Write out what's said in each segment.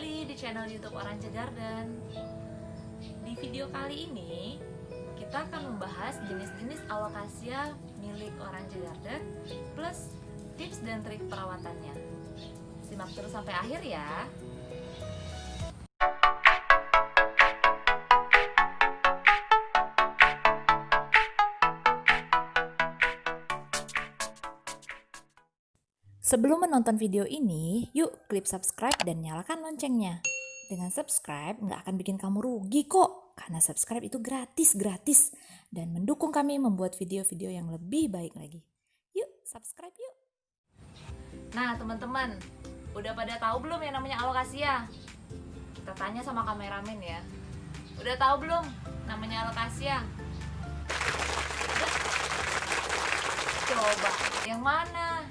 kembali di channel YouTube Orange Garden. Di video kali ini kita akan membahas jenis-jenis alokasia milik Orange Garden plus tips dan trik perawatannya. Simak terus sampai akhir ya. Sebelum menonton video ini, yuk klik subscribe dan nyalakan loncengnya. Dengan subscribe nggak akan bikin kamu rugi kok, karena subscribe itu gratis dan mendukung kami membuat video-video yang lebih baik lagi. Yuk subscribe yuk. Nah teman-teman, udah pada tahu belum yang namanya alokasia? Kita tanya sama kameramen ya. Udah tahu belum namanya alokasia? Coba, yang mana?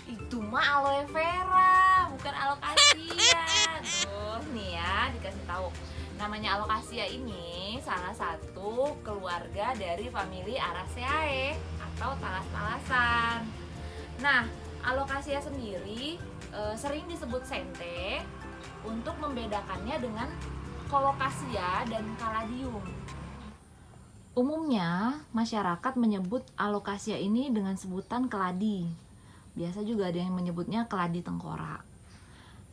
Itu mah aloe vera, bukan alokasia. Tuh, nih ya, dikasih tahu. Namanya alokasia ini salah satu keluarga dari famili Araceae atau talas-talasan. Nah, alokasia sendiri sering disebut sente untuk membedakannya dengan colocasia dan caladium. Umumnya, masyarakat menyebut alokasia ini dengan sebutan keladi. Biasa juga ada yang menyebutnya keladi tengkorak.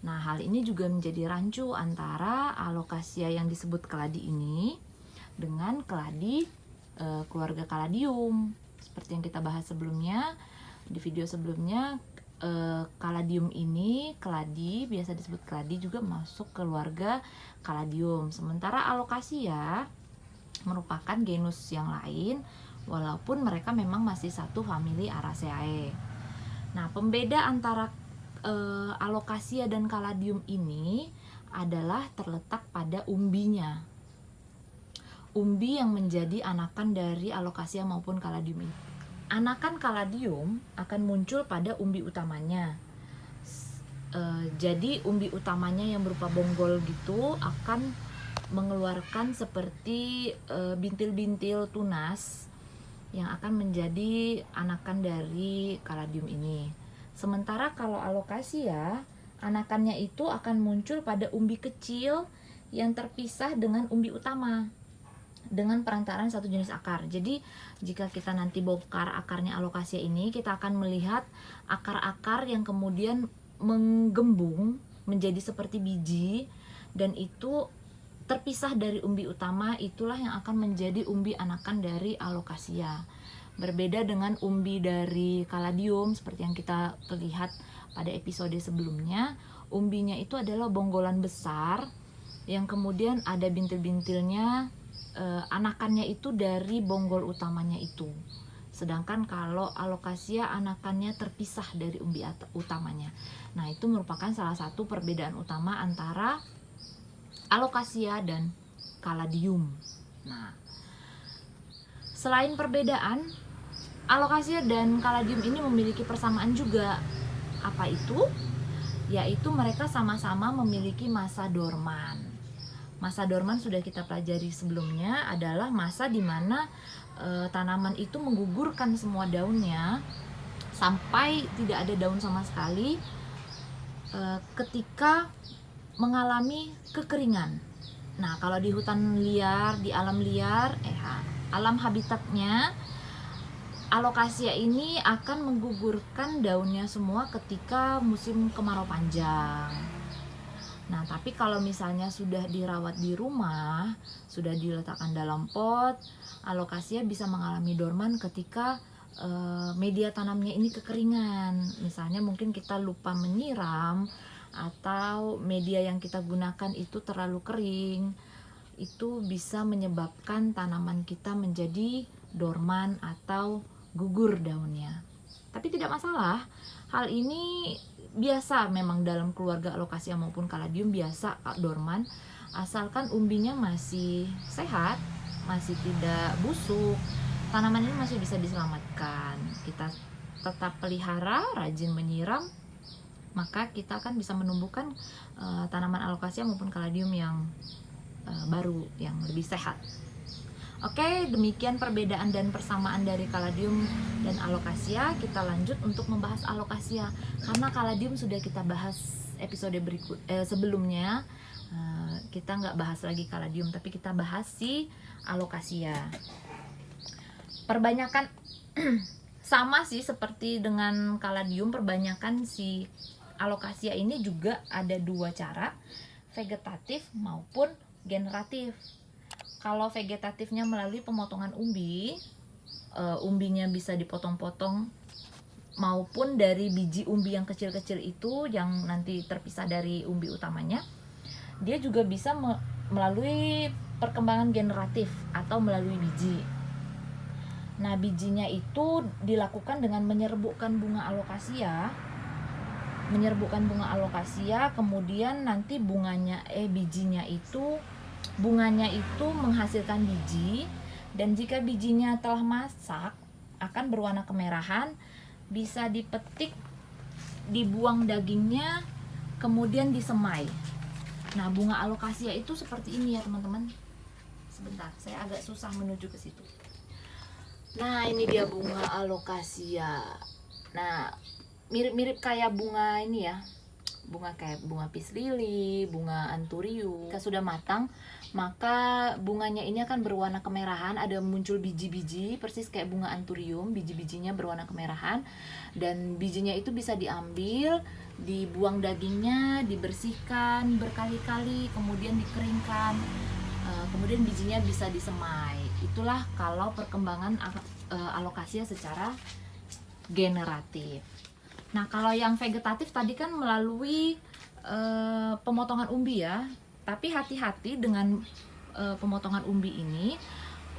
Nah, hal ini juga menjadi rancu antara alokasia yang disebut keladi ini dengan keladi keluarga caladium. Seperti yang kita bahas sebelumnya, di video sebelumnya, caladium ini, keladi, biasa disebut keladi, juga masuk keluarga caladium. Sementara alokasia merupakan genus yang lain, walaupun mereka memang masih satu famili Araceae. Nah, pembeda antara alokasia dan caladium ini adalah terletak pada umbinya. Umbi yang menjadi anakan dari alokasia maupun caladium ini. Anakan caladium akan muncul pada umbi utamanya. Jadi umbi utamanya yang berupa bonggol gitu akan mengeluarkan seperti bintil-bintil tunas yang akan menjadi anakan dari caladium ini. Sementara kalau alokasia, anakannya itu akan muncul pada umbi kecil yang terpisah dengan umbi utama dengan perantaraan satu jenis akar. Jadi jika kita nanti bongkar akarnya alokasia ini, kita akan melihat akar-akar yang kemudian menggembung menjadi seperti biji, dan itu terpisah dari umbi utama. Itulah yang akan menjadi umbi anakan dari alokasia. Berbeda dengan umbi dari caladium seperti yang kita lihat pada episode sebelumnya, umbinya itu adalah bonggolan besar yang kemudian ada bintil-bintilnya, anakannya itu dari bonggol utamanya itu. Sedangkan kalau alokasia anakannya terpisah dari umbi utamanya. Nah, itu merupakan salah satu perbedaan utama antara alokasia dan caladium. Nah, selain perbedaan, alokasia dan caladium ini memiliki persamaan juga. Apa itu? Yaitu mereka sama-sama memiliki masa dorman. Masa dorman sudah kita pelajari sebelumnya, adalah masa di mana tanaman itu menggugurkan semua daunnya sampai tidak ada daun sama sekali ketika mengalami kekeringan. Nah, kalau di hutan liar, di alam liar, alam habitatnya, alokasia ini akan menggugurkan daunnya semua ketika musim kemarau panjang. Nah, tapi kalau misalnya sudah dirawat di rumah, sudah diletakkan dalam pot, alokasia bisa mengalami dorman ketika media tanamnya ini kekeringan. Misalnya mungkin kita lupa menyiram, atau media yang kita gunakan itu terlalu kering, itu bisa menyebabkan tanaman kita menjadi dorman atau gugur daunnya. Tapi tidak masalah, hal ini biasa memang dalam keluarga alokasia maupun caladium, biasa dorman, asalkan umbinya masih sehat, masih tidak busuk, tanaman ini masih bisa diselamatkan. Kita tetap pelihara, rajin menyiram, maka kita akan bisa menumbuhkan tanaman alokasia maupun caladium yang baru, yang lebih sehat. Oke, demikian perbedaan dan persamaan dari Caladium dan Alocasia. Kita lanjut untuk membahas Alocasia, karena Caladium sudah kita bahas episode sebelumnya. Kita nggak bahas lagi Caladium, tapi kita bahas si Alocasia. Perbanyakan sama sih seperti dengan Caladium, perbanyakan si Alocasia ini juga ada dua cara, vegetatif maupun generatif. Kalau vegetatifnya melalui pemotongan umbi, umbinya bisa dipotong-potong, maupun dari biji umbi yang kecil-kecil itu yang nanti terpisah dari umbi utamanya. Dia juga bisa melalui perkembangan generatif atau melalui biji. Nah, bijinya itu dilakukan dengan menyerbukkan bunga alocasia, kemudian nanti bunganya itu menghasilkan biji, dan jika bijinya telah masak akan berwarna kemerahan, bisa dipetik, dibuang dagingnya, kemudian disemai. Nah, bunga alocasia itu seperti ini ya teman-teman. Sebentar, saya agak susah menuju ke situ. Nah, ini dia bunga alocasia. Nah, mirip-mirip kayak bunga ini ya, kayak bunga peace lily, bunga anthurium. Jika sudah matang, maka bunganya ini akan berwarna kemerahan, ada muncul biji-biji persis kayak bunga anthurium, biji-bijinya berwarna kemerahan, dan bijinya itu bisa diambil, dibuang dagingnya, dibersihkan berkali-kali, kemudian dikeringkan, kemudian bijinya bisa disemai. Itulah kalau perkembangan alocasia secara generatif. Nah, kalau yang vegetatif tadi kan melalui pemotongan umbi ya. Tapi hati-hati dengan pemotongan umbi ini.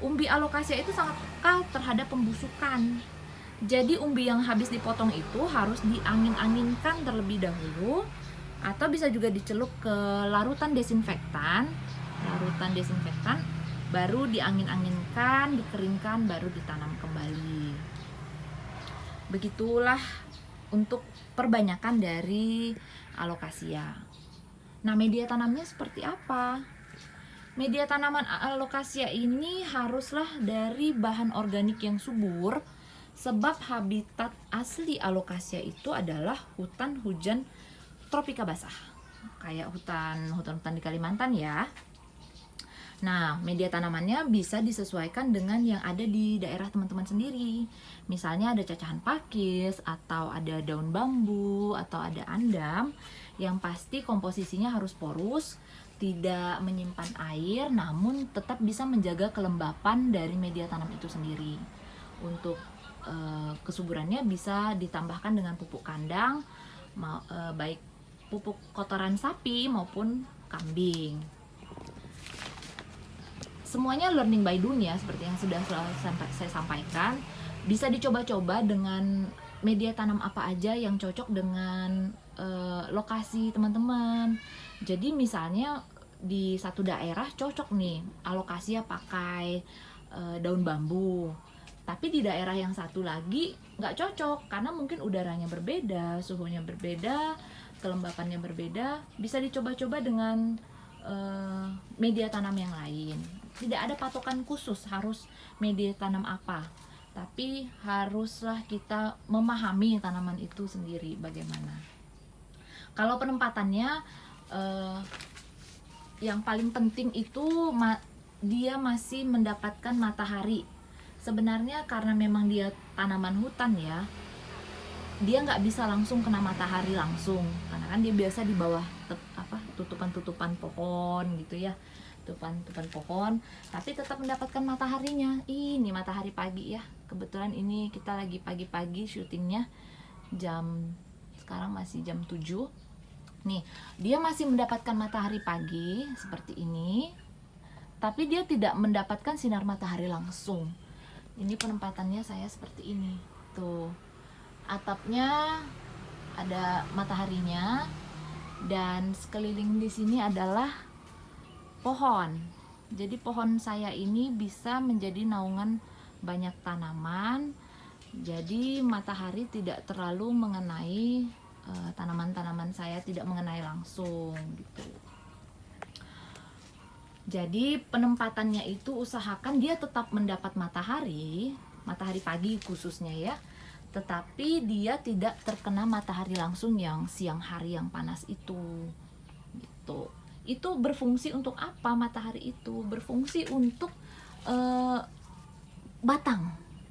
Umbi alocasia itu sangat peka terhadap pembusukan. Jadi umbi yang habis dipotong itu harus diangin-anginkan terlebih dahulu, atau bisa juga dicelup ke larutan desinfektan, baru diangin-anginkan, dikeringkan, baru ditanam kembali. Begitulah untuk perbanyakan dari alocasia. Nah, media tanamnya seperti apa? Media tanaman alocasia ini haruslah dari bahan organik yang subur, sebab habitat asli alocasia itu adalah hutan hujan tropika basah, kayak hutan di Kalimantan ya. Nah, media tanamannya bisa disesuaikan dengan yang ada di daerah teman-teman sendiri. Misalnya ada cacahan pakis, atau ada daun bambu, atau ada andam. Yang pasti komposisinya harus porus, tidak menyimpan air, namun tetap bisa menjaga kelembapan dari media tanam itu sendiri. Untuk kesuburannya bisa ditambahkan dengan pupuk kandang, baik pupuk kotoran sapi maupun kambing. Semuanya learning by doing ya, seperti yang sudah saya sampaikan. Bisa dicoba-coba dengan media tanam apa aja yang cocok dengan lokasi teman-teman. Jadi misalnya di satu daerah cocok nih alocasia pakai daun bambu, tapi di daerah yang satu lagi nggak cocok karena mungkin udaranya berbeda, suhunya berbeda, kelembapannya berbeda. Bisa dicoba-coba dengan media tanam yang lain. Tidak ada patokan khusus harus media tanam apa, tapi haruslah kita memahami tanaman itu sendiri bagaimana. Kalau penempatannya, yang paling penting itu dia masih mendapatkan matahari. Sebenarnya karena memang dia tanaman hutan ya, dia nggak bisa langsung kena matahari langsung, karena kan dia biasa di bawah tutupan-tutupan pohon gitu ya, tutupan pohon, tapi tetap mendapatkan mataharinya. Ini matahari pagi ya, kebetulan ini kita lagi pagi-pagi syutingnya, sekarang masih jam 7 nih. Dia masih mendapatkan matahari pagi seperti ini, tapi dia tidak mendapatkan sinar matahari langsung. Ini penempatannya saya seperti ini tuh, atapnya ada mataharinya, dan sekeliling di sini adalah pohon. Jadi pohon saya ini bisa menjadi naungan banyak tanaman. Jadi matahari tidak terlalu mengenai tanaman-tanaman saya, tidak mengenai langsung gitu. Jadi penempatannya itu usahakan dia tetap mendapat matahari pagi khususnya ya, tetapi dia tidak terkena matahari langsung yang siang hari yang panas itu. Gitu. Itu berfungsi untuk apa matahari itu? Berfungsi untuk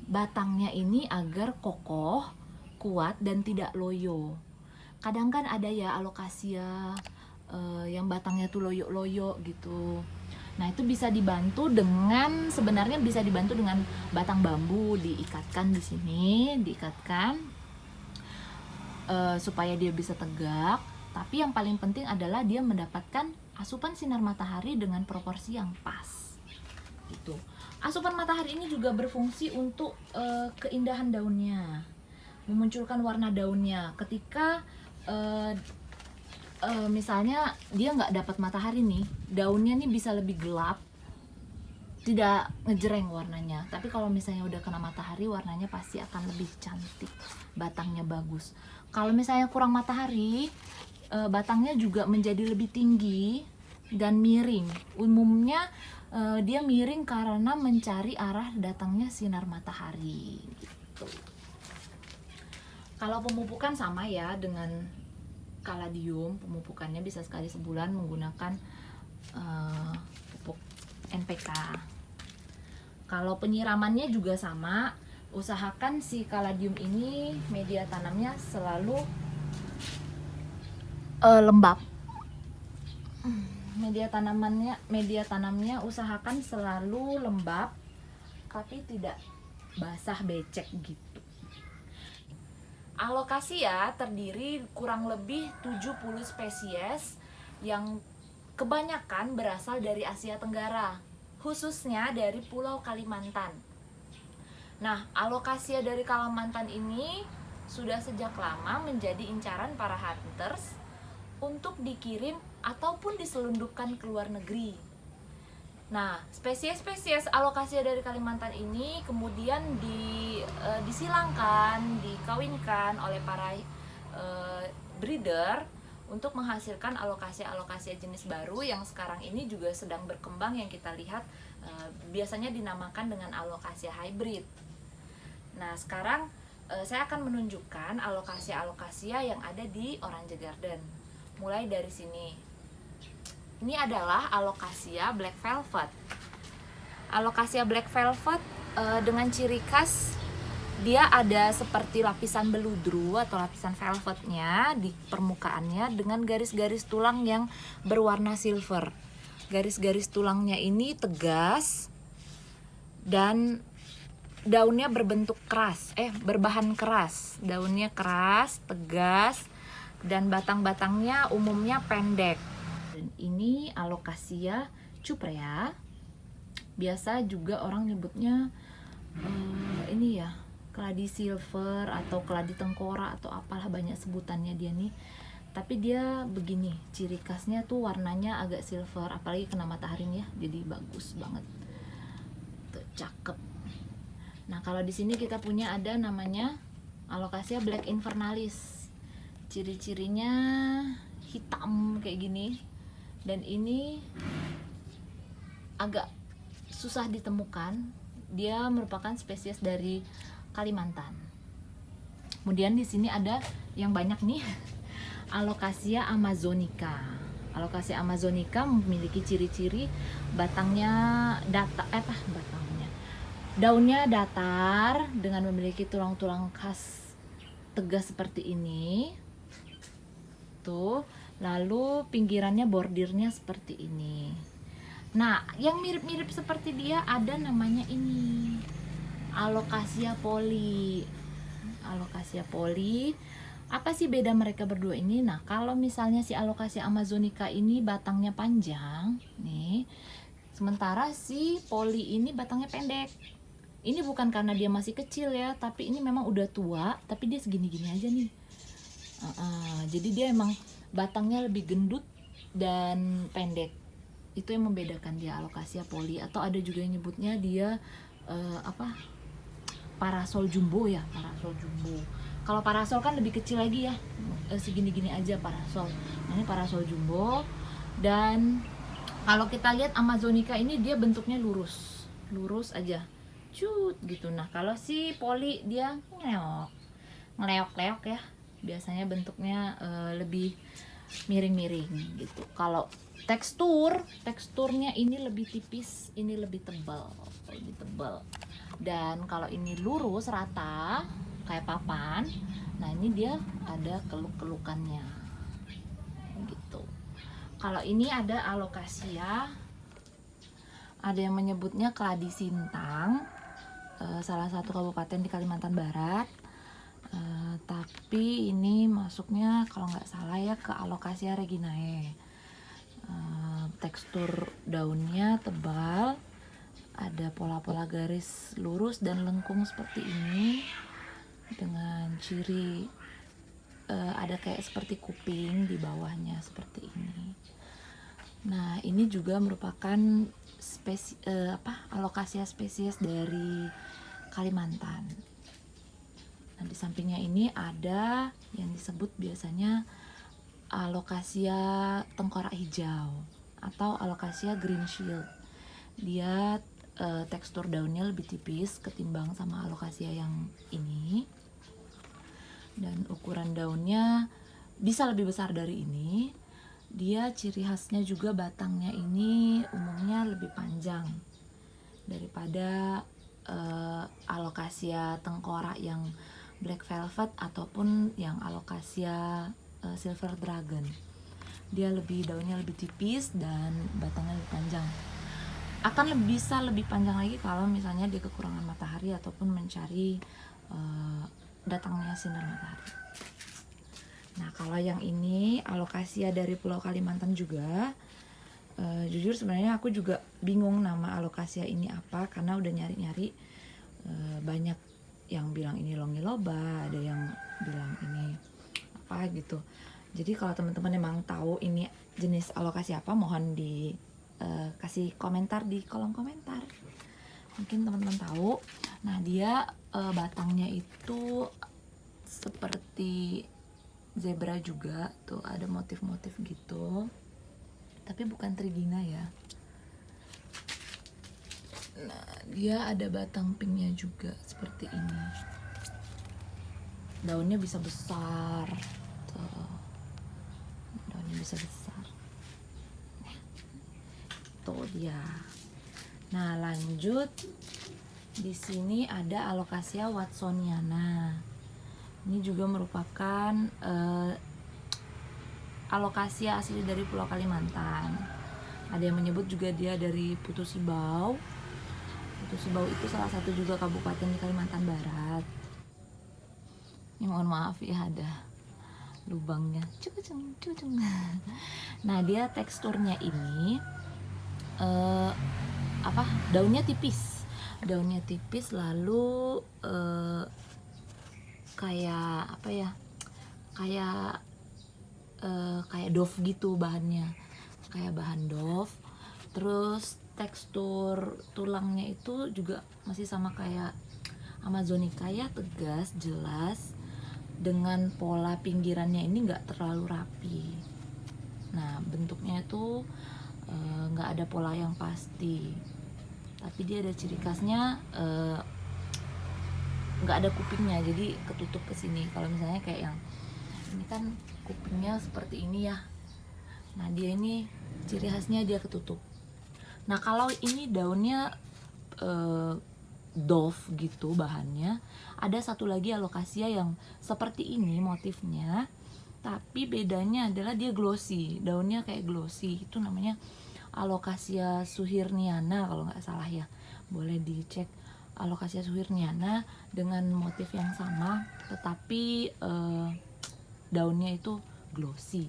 batangnya ini agar kokoh, kuat dan tidak loyo. Kadang kan ada ya alokasia yang batangnya tuh loyo-loyo gitu. Nah, itu sebenarnya bisa dibantu dengan batang bambu diikatkan di sini, supaya dia bisa tegak. Tapi yang paling penting adalah dia mendapatkan asupan sinar matahari dengan proporsi yang pas. Gitu. Asupan matahari ini juga berfungsi untuk keindahan daunnya, memunculkan warna daunnya. Ketika misalnya dia nggak dapat matahari nih, daunnya nih bisa lebih gelap, tidak ngejreng warnanya. Tapi kalau misalnya udah kena matahari, warnanya pasti akan lebih cantik, batangnya bagus. Kalau misalnya kurang matahari, batangnya juga menjadi lebih tinggi dan miring. Umumnya dia miring karena mencari arah datangnya sinar matahari gitu. Kalau pemupukan sama ya dengan kaladium, pemupukannya bisa sekali sebulan menggunakan pupuk NPK. Kalau penyiramannya juga sama, usahakan si kaladium ini media tanamnya selalu lembab. Media tanamnya usahakan selalu lembab, tapi tidak basah becek gitu. Alokasia terdiri kurang lebih 70 spesies yang kebanyakan berasal dari Asia Tenggara, khususnya dari Pulau Kalimantan. Nah, alokasia dari Kalimantan ini sudah sejak lama menjadi incaran para hunters untuk dikirim ataupun diselundupkan ke luar negeri. Nah, spesies-spesies alokasia dari Kalimantan ini kemudian disilangkan, dikawinkan oleh para breeder untuk menghasilkan alokasia jenis baru yang sekarang ini juga sedang berkembang, yang kita lihat biasanya dinamakan dengan alokasia hybrid. Nah, sekarang saya akan menunjukkan alokasia yang ada di Orange Garden. Mulai dari sini. Ini adalah alokasia black velvet. Alokasia black velvet dengan ciri khas dia ada seperti lapisan beludru atau lapisan velvetnya di permukaannya dengan garis-garis tulang yang berwarna silver. Garis-garis tulangnya ini tegas dan daunnya berbahan keras. Daunnya keras, tegas, dan batang-batangnya umumnya pendek. Dan ini alokasia cuprea, biasa juga orang nyebutnya ini ya, keladi silver atau keladi tengkorak atau apalah, banyak sebutannya dia nih. Tapi dia begini, ciri khasnya tuh warnanya agak silver, apalagi kena matahari ya, jadi bagus banget. Tuh, cakep. Nah, kalau di sini kita punya ada namanya alokasia black invernalis. Ciri-cirinya hitam kayak gini. Dan ini agak susah ditemukan. Dia merupakan spesies dari Kalimantan. Kemudian di sini ada yang banyak nih, alokasia amazonica. Alokasia amazonica memiliki ciri-ciri daunnya datar dengan memiliki tulang-tulang khas tegas seperti ini. Tuh. Lalu pinggirannya bordirnya seperti ini. Nah, yang mirip-mirip seperti dia ada namanya ini, alokasia poli. Alokasia poli. Apa sih beda mereka berdua ini? Nah, kalau misalnya si alokasia amazonica ini batangnya panjang, nih. Sementara si poli ini batangnya pendek. Ini bukan karena dia masih kecil ya, tapi ini memang udah tua, tapi dia segini-gini aja nih. Jadi dia emang batangnya lebih gendut dan pendek. Itu yang membedakan dia alokasia poli, atau ada juga yang nyebutnya dia parasol jumbo ya, parasol jumbo. Kalau parasol kan lebih kecil lagi ya, segini-gini aja parasol. Nah, ini parasol jumbo. Dan Kalau kita lihat Amazonica ini dia bentuknya lurus aja, cut gitu. Nah kalau si poli dia ngeleok-leok ya, biasanya bentuknya lebih miring-miring gitu. Kalau teksturnya ini lebih tipis, ini lebih tebal. Dan kalau ini lurus rata kayak papan, nah ini dia ada keluk-kelukannya gitu. Kalau ini ada alokasia, ada yang menyebutnya keladi sintang, salah satu kabupaten di Kalimantan Barat. Tapi ini masuknya kalau nggak salah ya ke Alocasia reginae. Tekstur daunnya tebal, ada pola-pola garis lurus dan lengkung seperti ini, dengan ciri ada kayak seperti kuping di bawahnya seperti ini. Nah ini juga merupakan Alocasia spesies dari Kalimantan. Nah di sampingnya ini ada yang disebut biasanya Alocasia tengkorak hijau atau Alocasia green shield. Dia tekstur daunnya lebih tipis ketimbang sama Alocasia yang ini, dan ukuran daunnya bisa lebih besar dari ini. Dia ciri khasnya juga batangnya ini umumnya lebih panjang daripada Alocasia tengkorak yang black velvet ataupun yang Alocasia silver dragon. Dia daunnya lebih tipis dan batangnya lebih panjang. Akan bisa lebih panjang lagi kalau misalnya dia kekurangan matahari ataupun mencari datangnya sinar matahari. Nah kalau yang ini Alocasia dari Pulau Kalimantan juga, jujur sebenarnya aku juga bingung nama Alocasia ini apa, karena udah nyari-nyari, banyak yang bilang ini longiloba, ada yang bilang ini apa gitu. Jadi kalau teman-teman emang tahu ini jenis Alocasia apa, mohon kasih komentar di kolom komentar, mungkin teman-teman tahu. Nah dia batangnya itu seperti zebra juga, tuh ada motif-motif gitu, tapi bukan trigina ya. Nah dia ada batang pinknya juga seperti ini. Daunnya bisa besar tuh, daunnya bisa besar. Tuh dia. Nah lanjut, di sini ada Alocasia watsoniana. Ini juga merupakan Alocasia asli dari Pulau Kalimantan. Ada yang menyebut juga dia dari Putu Sibau. Putu Sibau itu salah satu juga kabupaten di Kalimantan Barat. Ini mohon maaf ya, ada lubangnya. Cucung. Nah dia teksturnya ini daunnya tipis. Lalu kayak apa ya, kayak doff gitu bahannya, kayak bahan doff. Terus tekstur tulangnya itu juga masih sama kayak Amazonica ya, tegas, jelas, dengan pola pinggirannya ini nggak terlalu rapi. Nah bentuknya itu nggak ada pola yang pasti, tapi dia ada ciri khasnya, nggak ada kupingnya, jadi ketutup ke sini. Kalau misalnya kayak yang ini kan kupingnya seperti ini ya, nah dia ini ciri khasnya dia ketutup. Nah kalau ini daunnya doff gitu bahannya, ada satu lagi Alocasia yang seperti ini motifnya, tapi bedanya adalah dia glossy, daunnya kayak glossy. Itu namanya Alocasia suhirniana kalau nggak salah ya, boleh dicek. Alocasia suhirniana dengan motif yang sama, tetapi daunnya itu glossy.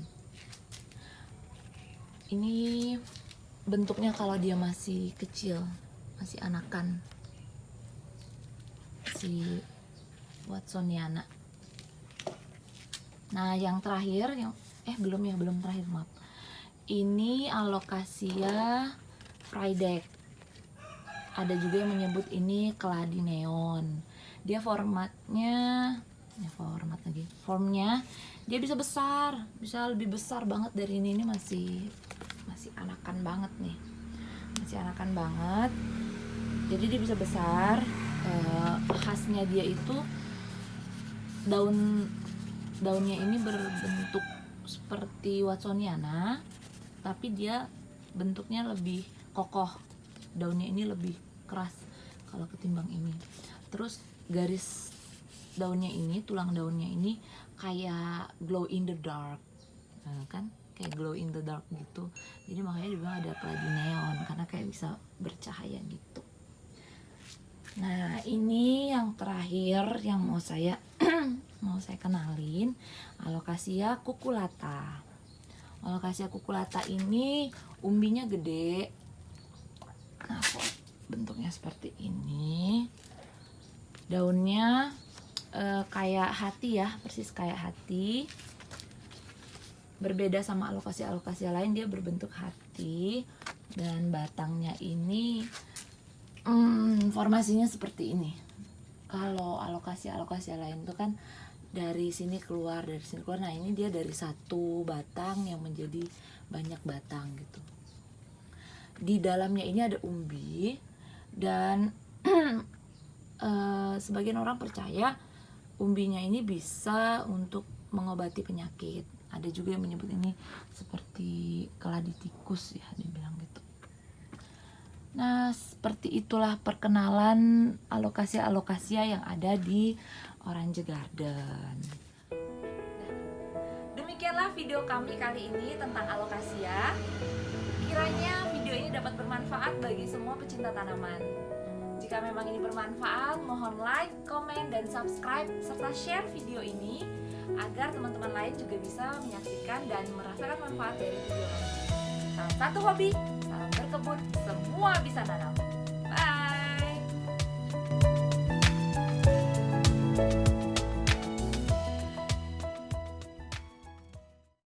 Ini bentuknya kalau dia masih kecil, masih anakan, si watsoniana. Nah yang terakhir, belum terakhir, maaf. Ini Alocasia frydek. Ada juga yang menyebut ini keladi neon. Dia formnya dia bisa besar, bisa lebih besar banget dari ini masih masih anakan banget nih, masih anakan banget. Jadi dia bisa besar. Khasnya dia itu daunnya ini berbentuk seperti Watsoniana, tapi dia bentuknya lebih kokoh. Daunnya ini lebih keras kalau ketimbang ini. Terus garis daunnya ini, tulang daunnya ini kayak glow in the dark, kan? Kayak glow in the dark gitu. Jadi makanya dibilang ada keladi neon, karena kayak bisa bercahaya gitu. Nah, ini yang terakhir yang mau saya kenalin, Alocasia cucullata. Alocasia cucullata ini umbinya gede. Nah, bentuknya seperti ini. Daunnya kayak hati ya, persis kayak hati. Berbeda sama alocasia lain, dia berbentuk hati. Dan batangnya ini formasinya seperti ini. Kalau alocasia lain tuh kan dari sini keluar, dari sini keluar. Nah, ini dia dari satu batang yang menjadi banyak batang gitu. Di dalamnya ini ada umbi, dan sebagian orang percaya umbinya ini bisa untuk mengobati penyakit. Ada juga yang menyebut ini seperti keladi tikus ya, dibilang gitu. Nah, seperti itulah perkenalan alocasia yang ada di Orange Garden. Demikianlah video kami kali ini tentang alocasia. Kiranya video ini dapat bermanfaat bagi semua pecinta tanaman. Jika memang ini bermanfaat, mohon like, komen, dan subscribe, serta share video ini agar teman-teman lain juga bisa menyaksikan dan merasakan manfaat dari video kami. Salam satu hobi, salam berkebun, semua bisa nanam.